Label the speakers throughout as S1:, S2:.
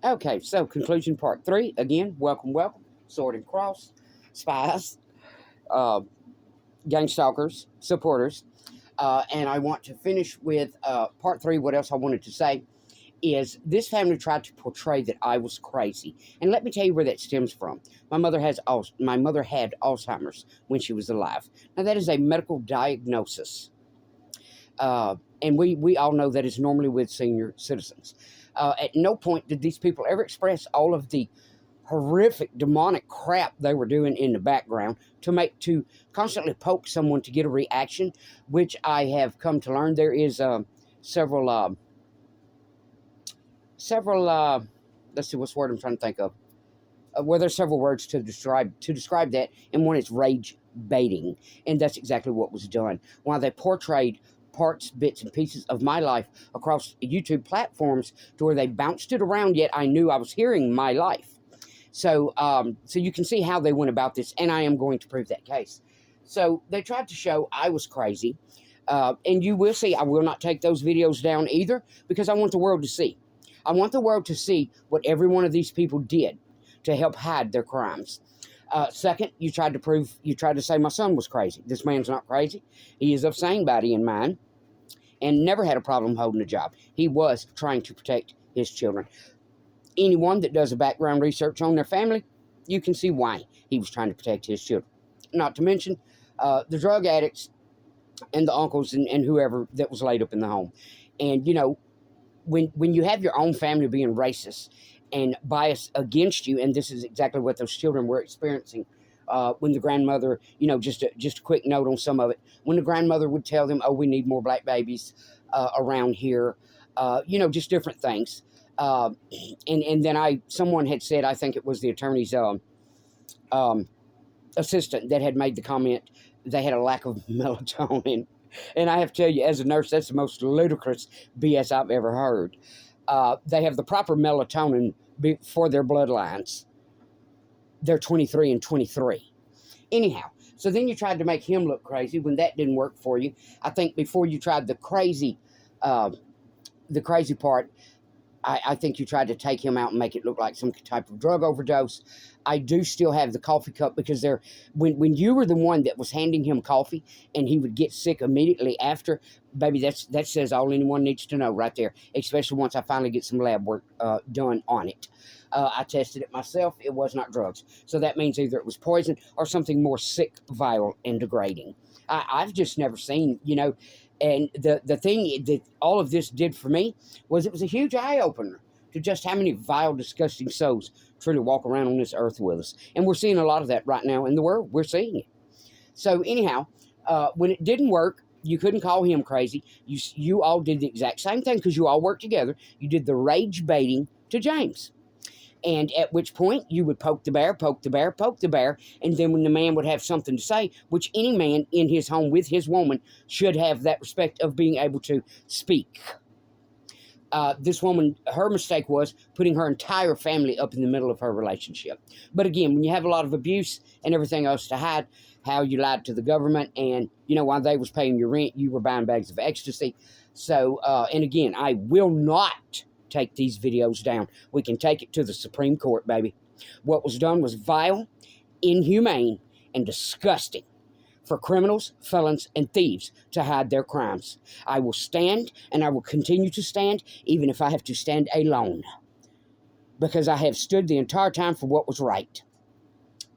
S1: Okay, so conclusion part 3. Again, welcome, welcome. Sword and Cross, spies, uh, gang stalkers, supporters. And I want to finish with part 3. What else I wanted to say is this family tried to portray that I was crazy. And let me tell you where that stems from. My mother had Alzheimer's when she was alive. Now, that is a medical diagnosis. And we all know that is normally with senior citizens. At no point did these people ever express all of the horrific demonic crap they were doing in the background to constantly poke someone to get a reaction, which I have come to learn there is several let's see what's the word I'm trying to think of, well, there's several words to describe that, and one is rage baiting, and that's exactly what was done. While they portrayed parts, bits, and pieces of my life across YouTube platforms to where they bounced it around, yet I knew I was hearing my life. So you can see how they went about this, and I am going to prove that case. So they tried to show I was crazy, and you will see I will not take those videos down either, because I want the world to see. I want the world to see what every one of these people did to help hide their crimes. Second, you tried to say my son was crazy. This man's not crazy. He is of sane body and mind and never had a problem holding a job. He was trying to protect his children. Anyone that does a background research on their family, you can see why he was trying to protect his children. Not to mention the drug addicts and the uncles and whoever that was laid up in the home. And, you know, when you have your own family being racist and biased against you, and this is exactly what those children were experiencing when the grandmother, you know, just a quick note on some of it, when the grandmother would tell them, oh, we need more black babies around here, you know, just different things. And then someone had said, I think it was the attorney's assistant that had made the comment, they had a lack of melatonin. And I have to tell you, as a nurse, that's the most ludicrous BS I've ever heard. They have the proper melatonin for their bloodlines. They're 23 and 23. Anyhow, so then you tried to make him look crazy when that didn't work for you. I think before you tried the crazy part, I think you tried to take him out and make it look like some type of drug overdose. I do still have the coffee cup because when you were the one that was handing him coffee and he would get sick immediately after, baby, that says all anyone needs to know right there, especially once I finally get some lab work done on it. I tested it myself. It was not drugs. So that means either it was poison or something more sick, vile, and degrading. I've just never seen, you know, and the thing that all of this did for me was it was a huge eye-opener to just how many vile, disgusting souls truly walk around on this earth with us. And we're seeing a lot of that right now in the world. We're seeing it. So anyhow, when it didn't work, you couldn't call him crazy. You all did the exact same thing because you all worked together. You did the rage baiting to James. And at which point you would poke the bear, and then when the man would have something to say, which any man in his home with his woman should have that respect of being able to speak. This woman, her mistake was putting her entire family up in the middle of her relationship. But again, when you have a lot of abuse and everything else to hide, how you lied to the government, and, you know, while they was paying your rent, you were buying bags of ecstasy. So, and again, I will not take these videos down. We can take it to the Supreme Court, baby. What was done was vile, inhumane, and disgusting for criminals, felons, and thieves to hide their crimes. I will stand, and I will continue to stand, even if I have to stand alone, because I have stood the entire time for what was right.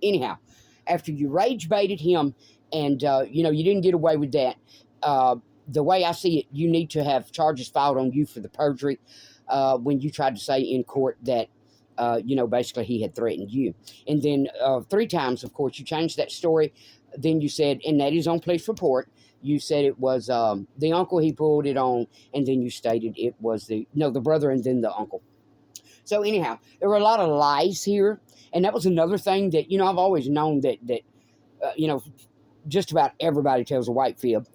S1: Anyhow, after you rage baited him, and you know, you didn't get away with that, the way I see it, you need to have charges filed on you for the perjury when you tried to say in court that, you know, basically he had threatened you. And then 3 times, of course, you changed that story. Then you said, and that is on police report, you said it was the uncle he pulled it on, and then you stated it was the brother and then the uncle. So anyhow, there were a lot of lies here, and that was another thing that, you know, I've always known that you know, just about everybody tells a white fib,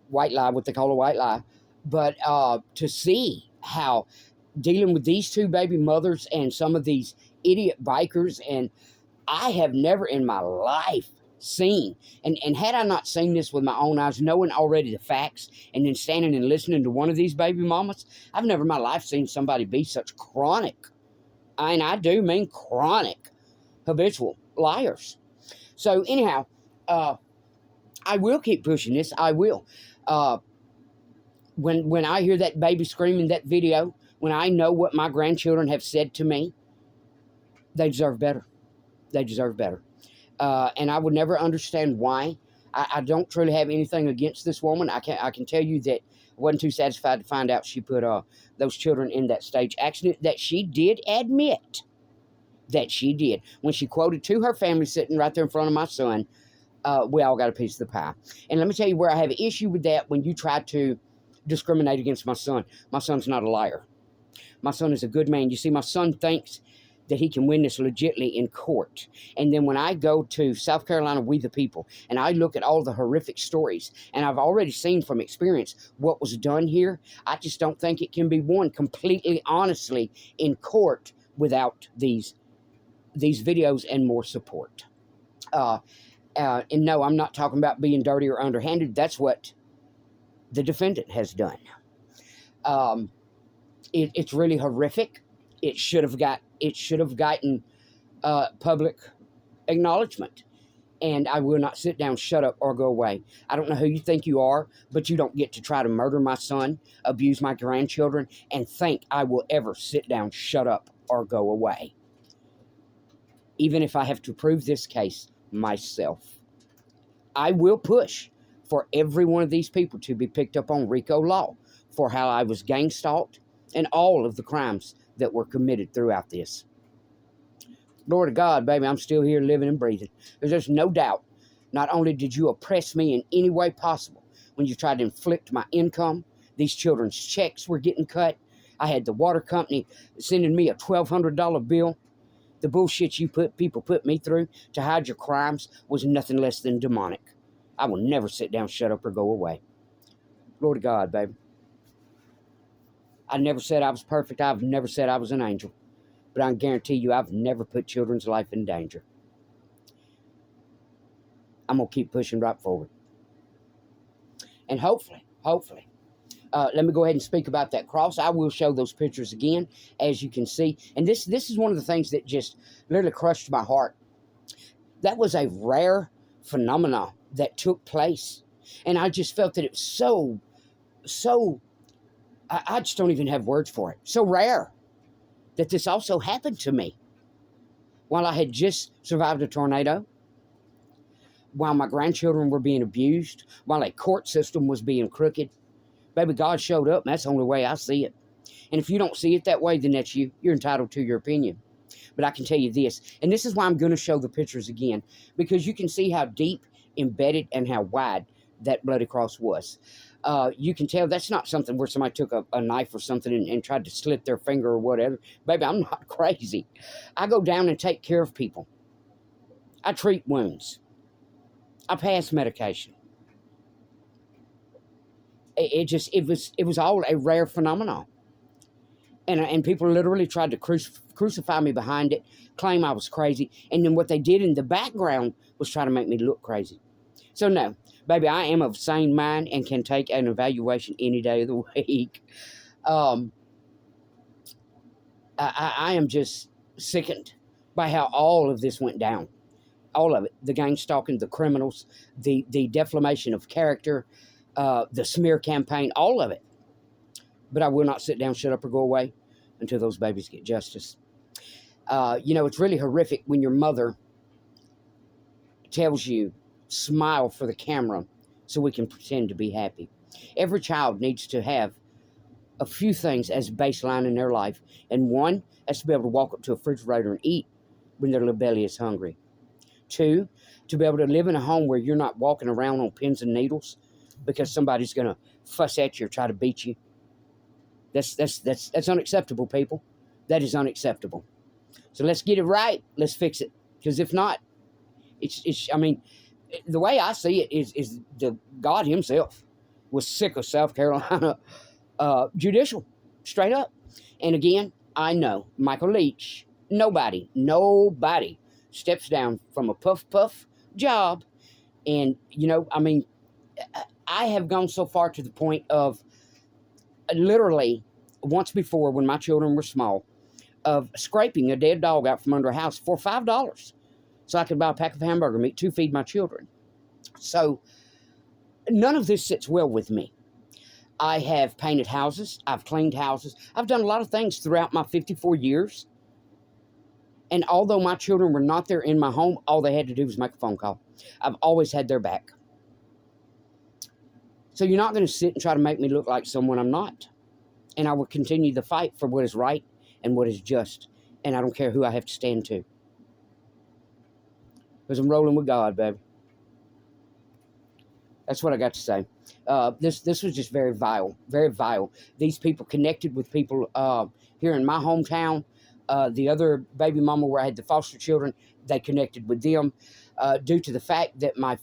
S1: white lie, what they call a white lie. But to see how dealing with these 2 baby mothers and some of these idiot bikers, and I have never in my life seen, and had I not seen this with my own eyes, knowing already the facts, and then standing and listening to one of these baby mamas, I've never in my life seen somebody be such chronic And I do mean chronic, habitual liars. So anyhow, I will keep pushing this. I will. Uh, when I hear that baby scream in that video, when I know what my grandchildren have said to me, they deserve better. They deserve better. And I would never understand why. I don't truly have anything against this woman. I can tell you that I wasn't too satisfied to find out she put those children in that stage accident that she did admit that she did. When she quoted to her family sitting right there in front of my son, we all got a piece of the pie. And let me tell you where I have an issue with that when you try to discriminate against my son. My son's not a liar. My son is a good man. You see, my son thinks that he can win this legitimately in court. And then when I go to South Carolina, We the People, and I look at all the horrific stories, and I've already seen from experience what was done here, I just don't think it can be won completely honestly in court without these videos and more support. And no, I'm not talking about being dirty or underhanded. That's what the defendant has done. It's really horrific. It should have gotten public acknowledgement. And I will not sit down, shut up, or go away. I don't know who you think you are, but you don't get to try to murder my son, abuse my grandchildren, and think I will ever sit down, shut up, or go away. Even if I have to prove this case myself. I will push for every one of these people to be picked up on RICO law for how I was gang stalked and all of the crimes that were committed throughout this. Lord of God, baby, I'm still here living and breathing. There's no doubt, not only did you oppress me in any way possible when you tried to inflict my income, these children's checks were getting cut. I had the water company sending me a $1,200 bill. The bullshit people put me through to hide your crimes was nothing less than demonic. I will never sit down, shut up, or go away. Lord of God, baby. I never said I was perfect. I've never said I was an angel. But I guarantee you I've never put children's life in danger. I'm going to keep pushing right forward. And hopefully, let me go ahead and speak about that cross. I will show those pictures again, as you can see. And this is one of the things that just literally crushed my heart. That was a rare phenomenon that took place. And I just felt that it was so, I just don't even have words for it. So rare that this also happened to me while I had just survived a tornado, while my grandchildren were being abused, while a court system was being crooked. Baby, God showed up, and that's the only way I see it. And if you don't see it that way, then that's you. You're entitled to your opinion. But I can tell you this, and this is why I'm going to show the pictures again, because you can see how deep, embedded, and how wide that bloody cross was. You can tell that's not something where somebody took a knife or something and tried to slit their finger or whatever. Baby, I'm not crazy. I go down and take care of people. I treat wounds. I pass medication. It was all a rare phenomenon. And people literally tried to crucify me behind it, claim I was crazy. And then what they did in the background was try to make me look crazy. So no, baby, I am of sane mind and can take an evaluation any day of the week. I am just sickened by how all of this went down. All of it. The gang stalking, the criminals, the defamation of character, the smear campaign, all of it. But I will not sit down, shut up, or go away until those babies get justice. It's really horrific when your mother tells you, smile for the camera so we can pretend to be happy. Every child needs to have a few things as baseline in their life. And one, is to be able to walk up to a refrigerator and eat when their little belly is hungry. Two, to be able to live in a home where you're not walking around on pins and needles because somebody's going to fuss at you or try to beat you. That's unacceptable, people. That is unacceptable. So let's get it right. Let's fix it. Because if not, the way I see it is the God himself was sick of South Carolina judicial, straight up. And again, I know Michael Leach, nobody steps down from a puff job. And, I have gone so far to the point of literally once before when my children were small, of scraping a dead dog out from under a house for $5 so I could buy a pack of hamburger meat to feed my children. So none of this sits well with me. I have painted houses. I've cleaned houses. I've done a lot of things throughout my 54 years. And although my children were not there in my home, all they had to do was make a phone call. I've always had their back. So you're not going to sit and try to make me look like someone I'm not. And I will continue the fight for what is right and what is just. And I don't care who I have to stand to. Because I'm rolling with God, baby. That's what I got to say. This was just very vile, very vile. These people connected with people here in my hometown. The other baby mama where I had the foster children, they connected with them due to the fact that I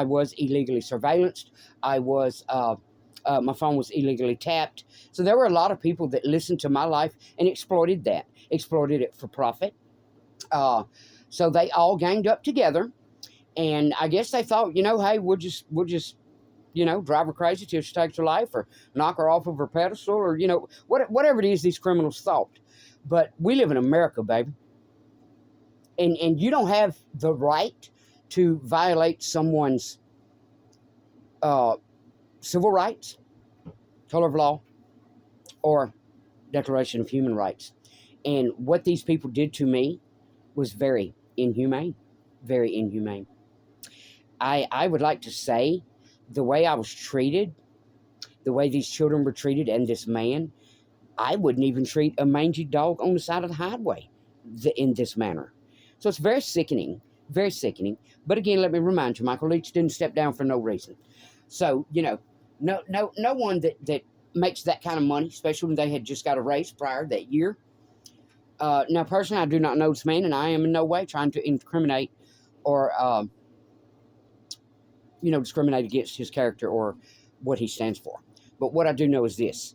S1: was illegally surveillanced. My phone was illegally tapped. So there were a lot of people that listened to my life and exploited it for profit. So they all ganged up together. And I guess they thought, hey, we'll just, drive her crazy till she takes her life or knock her off of her pedestal or, whatever it is these criminals thought. But we live in America, baby. And you don't have the right to violate someone's civil rights, color of law, or Declaration of Human Rights. And what these people did to me was very inhumane, very inhumane. I would like to say the way I was treated, the way these children were treated, and this man, I wouldn't even treat a mangy dog on the side of the highway in this manner. So it's very sickening, very sickening. But again, let me remind you, Michael Leach didn't step down for no reason. So, no one that makes that kind of money, especially when they had just got a raise prior that year. Now, personally, I do not know this man, and I am in no way trying to incriminate or discriminate against his character or what he stands for. But what I do know is this.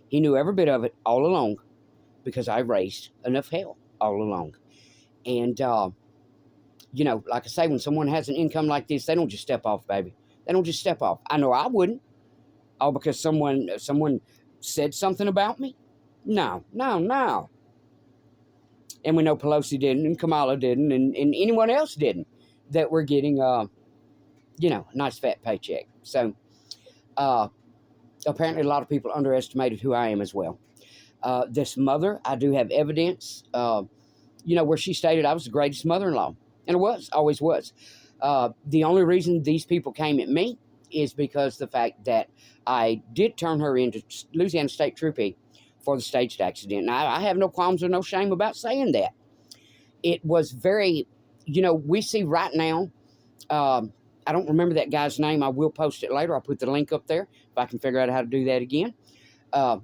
S1: He knew every bit of it all along because I raised enough hell all along. And, like I say, when someone has an income like this, they don't just step off, baby. They don't just step off. I know I wouldn't. All because someone said something about me? No. And we know Pelosi didn't, and Kamala didn't, and anyone else didn't that we're getting a nice fat paycheck. So, apparently a lot of people underestimated who I am as well. This mother, I do have evidence, where she stated I was the greatest mother-in-law. And I always was. The only reason these people came at me is because the fact that I did turn her into Louisiana State Troopy for the staged accident. Now, I have no qualms or no shame about saying that. It was very, we see right now, I don't remember that guy's name. I will post it later. I'll put the link up there if I can figure out how to do that again.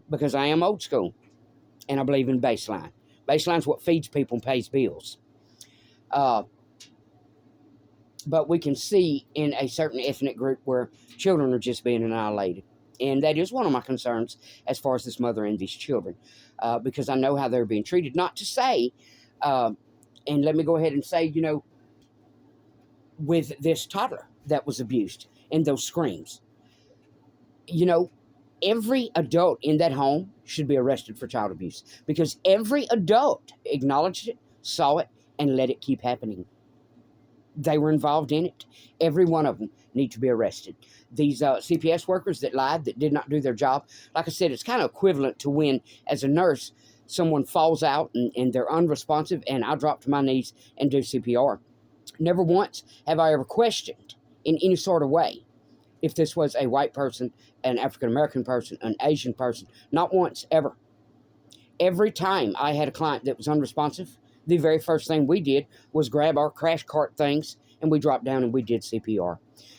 S1: Because I am old school and I believe in baseline. Baseline's what feeds people and pays bills. But we can see in a certain ethnic group where children are just being annihilated. And that is one of my concerns as far as this mother and these children. Because I know how they're being treated. Not to say, and let me go ahead and say, with this toddler that was abused and those screams. Every adult in that home should be arrested for child abuse because every adult acknowledged it, saw it, and let it keep happening. They were involved in it. Every one of them need to be arrested. These CPS workers that lied, that did not do their job, like I said, it's kind of equivalent to when, as a nurse, someone falls out and they're unresponsive, and I drop to my knees and do CPR. Never once have I ever questioned in any sort of way if this was a white person, an African-American person, an Asian person. Not once, ever. Every time I had a client that was unresponsive, the very first thing we did was grab our crash cart things and we dropped down and we did CPR.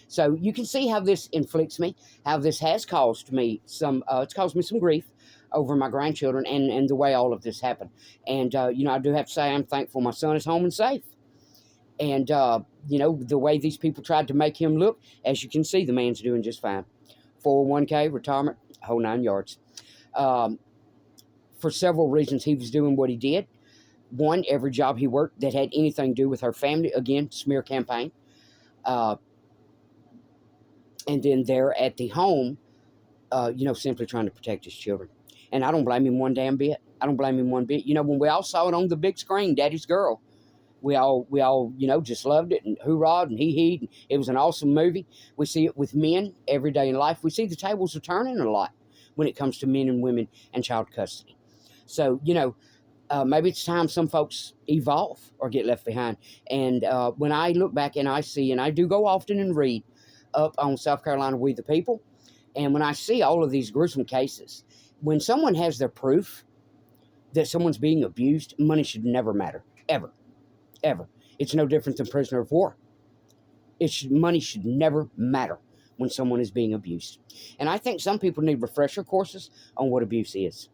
S1: So you can see how this inflicts me, how this has caused me it's caused me some grief over my grandchildren and the way all of this happened. And, I do have to say I'm thankful my son is home and safe. And, the way these people tried to make him look, as you can see, the man's doing just fine. 401k, retirement, whole 9 yards. For several reasons, he was doing what he did. One, every job he worked that had anything to do with her family, again, smear campaign. And then there at the home, simply trying to protect his children. And I don't blame him one damn bit. I don't blame him one bit. You know, when we all saw it on the big screen, Daddy's Girl, we all, you know, just loved it and hoorah'd and hee-hee'd. And it was an awesome movie. We see it with men every day in life. We see the tables are turning a lot when it comes to men and women and child custody. So, you know, maybe it's time some folks evolve or get left behind. And when I look back and I see, and I do go often and read up on South Carolina We the People, and when I see all of these gruesome cases, when someone has their proof that someone's being abused, money should never matter, ever, ever. It's no different than prisoner of war. Money should never matter when someone is being abused. And I think some people need refresher courses on what abuse is.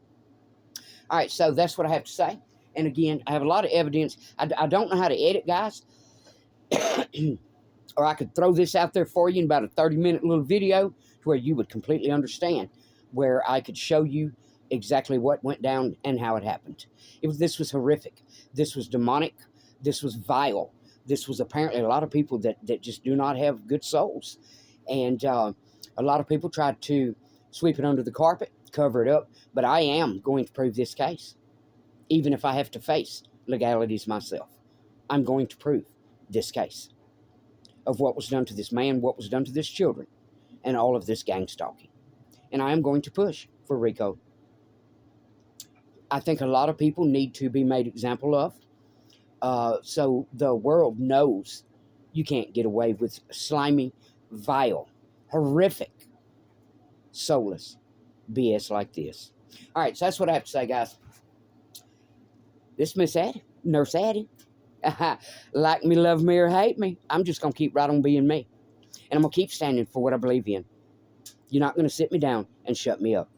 S1: All right, so that's what I have to say. And again, I have a lot of evidence. I don't know how to edit, guys. Or I could throw this out there for you in about a 30-minute little video to where you would completely understand, where I could show you exactly what went down and how it happened. This was horrific. This was demonic. This was vile. This was apparently a lot of people that just do not have good souls. And a lot of people tried to sweep it under the carpet, cover it up. But I am going to prove this case, even if I have to face legalities myself. I'm going to prove this case of what was done to this man, what was done to this children, and all of this gang stalking. And I am going to push for RICO. I think a lot of people need to be made example of, so the world knows you can't get away with slimy, vile, horrific, soulless BS like this. All right, so that's what I have to say, guys. This Miss Addie, Nurse Addie, like me, love me, or hate me, I'm just going to keep right on being me. And I'm going to keep standing for what I believe in. You're not going to sit me down and shut me up.